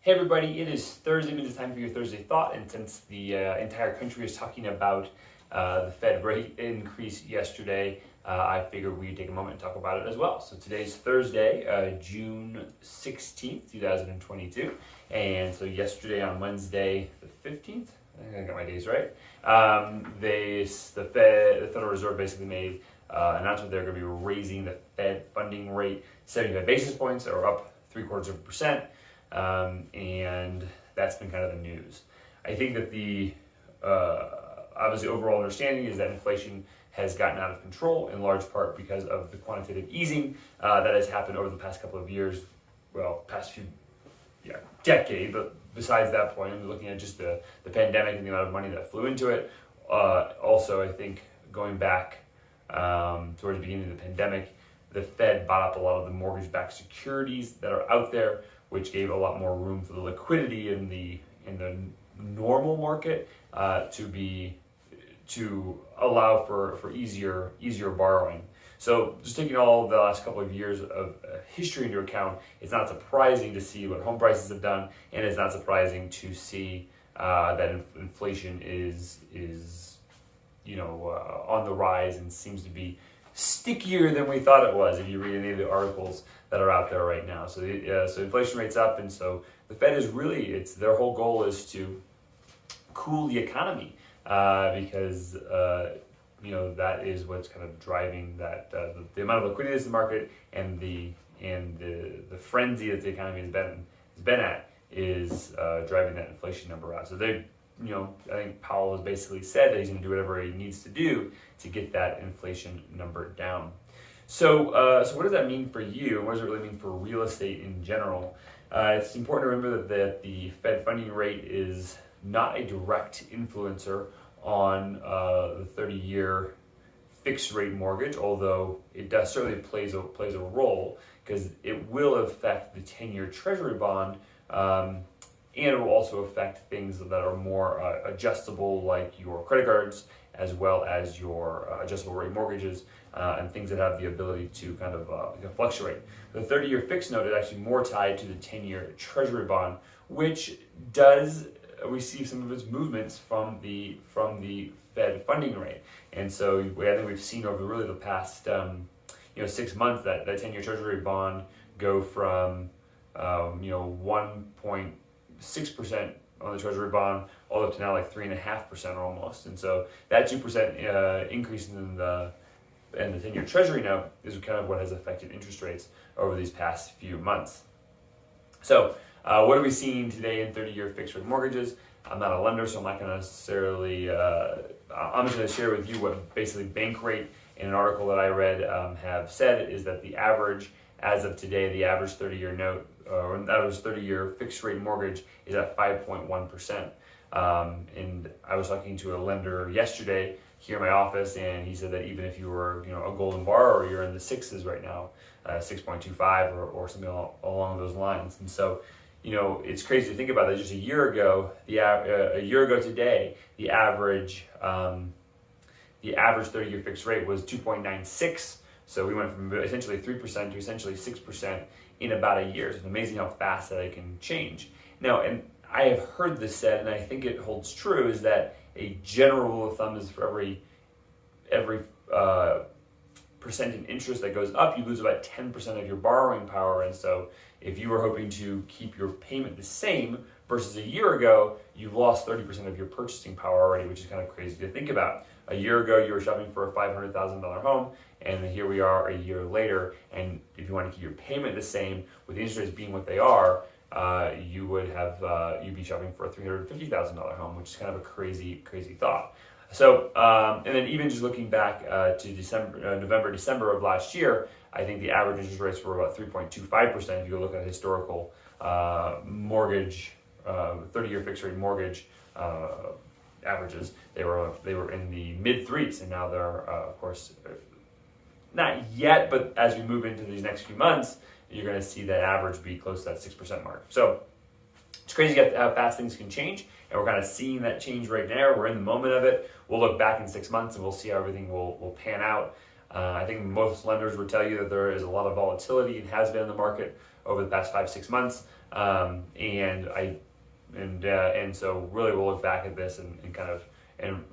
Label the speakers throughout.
Speaker 1: Hey everybody, it is Thursday, and it's time for your Thursday Thought. And since the entire country is talking about the Fed rate increase yesterday, I figured we'd take a moment and talk about it as well. So today's Thursday, June 16th, 2022. And so yesterday on Wednesday, the 15th, I think I got my days right, the Federal Reserve basically made an announcement they're going to be raising the Fed funding rate 75 basis points, or up 0.75%. And that's been kind of the news. I think that the obviously overall understanding is that inflation has gotten out of control in large part because of the quantitative easing that has happened over the past couple of years, past few decade. But besides that point, I'm looking at just the pandemic and the amount of money that flew into it. Also, I think going back towards the beginning of the pandemic, the Fed bought up a lot of the mortgage-backed securities that are out there, which gave a lot more room for the liquidity in the normal market to allow for easier borrowing. So just taking all the last couple of years of history into account, it's not surprising to see what home prices have done, and it's not surprising to see that inflation is on the rise and seems to be stickier than we thought it was if you read any of the articles that are out there right now. So inflation rate's up, and so the Fed is really, their whole goal is to cool the economy because that is what's kind of driving that the amount of liquidity that's in the market and the frenzy that the economy has been at is driving that inflation number out. So I think Powell has basically said that he's going to do whatever he needs to do to get that inflation number down. So what does that mean for you? And what does it really mean for real estate in general? It's important to remember that the Fed funding rate is not a direct influencer on the 30-year fixed rate mortgage, although it certainly plays a role because it will affect the 10-year Treasury bond. And it will also affect things that are more adjustable, like your credit cards, as well as your adjustable rate mortgages, and things that have the ability to kind of fluctuate. The 30-year fixed note is actually more tied to the 10-year Treasury bond, which does receive some of its movements from the Fed funding rate. And so I think we've seen over really the past 6 months that 10-year Treasury bond go from 1.6% on the Treasury bond all up to now like 3.5% almost. And so that 2% increase in the 10-year Treasury note is kind of what has affected interest rates over these past few months. So what are we seeing today in 30-year fixed rate mortgages? I'm not a lender, so I'm not going to necessarily, I'm just going to share with you what basically Bank Rate in an article that I read have said is that the average, as of today, the average 30-year note, or average 30-year fixed rate mortgage is at 5.1%. And I was talking to a lender yesterday here in my office, and he said that even if you were, a golden borrower, you're in the sixes right now, 6.25 or something along those lines. And so, it's crazy to think about that. Just a year ago today, the average 30-year fixed rate was 2.96. So we went from essentially 3% to essentially 6% in about a year. It's amazing how fast that it can change. Now, and I have heard this said, and I think it holds true, is that a general rule of thumb is for every percent in interest that goes up, you lose about 10% of your borrowing power. And so if you were hoping to keep your payment the same versus a year ago, you've lost 30% of your purchasing power already, which is kind of crazy to think about. A year ago, you were shopping for a $500,000 home, and here we are a year later. And if you want to keep your payment the same, with the interest rates being what they are, you'd be shopping for a $350,000 home, which is kind of a crazy thought. So, and then even just looking back to November, December of last year, I think the average interest rates were about 3.25%. If you look at historical mortgage, 30-year fixed rate mortgage averages, they were in the mid threes, and now they're of course not yet, but as we move into these next few months, you're going to see that average be close to that 6% mark. So it's crazy how fast things can change, and we're kind of seeing that change right now. We're in the moment of it. We'll look back in 6 months and we'll see how everything will pan out. I think most lenders would tell you that there is a lot of volatility and has been in the market over the past 5-6 months, and so really we'll look back at this and kind of and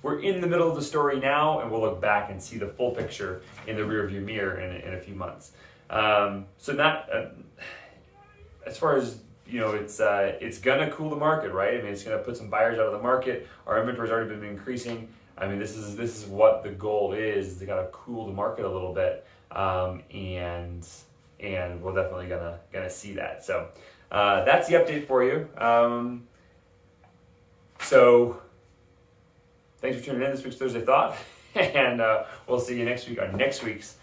Speaker 1: we're in the middle of the story now, and we'll look back and see the full picture in the rearview mirror in a few months. So not as far as it's gonna cool the market, right? I mean, it's gonna put some buyers out of the market. Our inventory's already been increasing. I mean, this is what the goal is to kind of cool the market a little bit, and we're definitely gonna see that. So that's the update for you. So thanks for tuning in this week's Thursday Thought, and we'll see you next week on next week's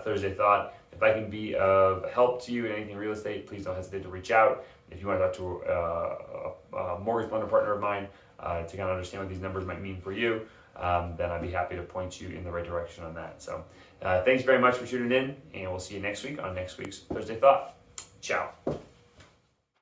Speaker 1: Thursday Thought. If I can be of help to you in anything real estate, please don't hesitate to reach out. If you want to talk to a mortgage lender partner of mine to kind of understand what these numbers might mean for you, then I'd be happy to point you in the right direction on that. So thanks very much for tuning in, and we'll see you next week on next week's Thursday Thought. Ciao.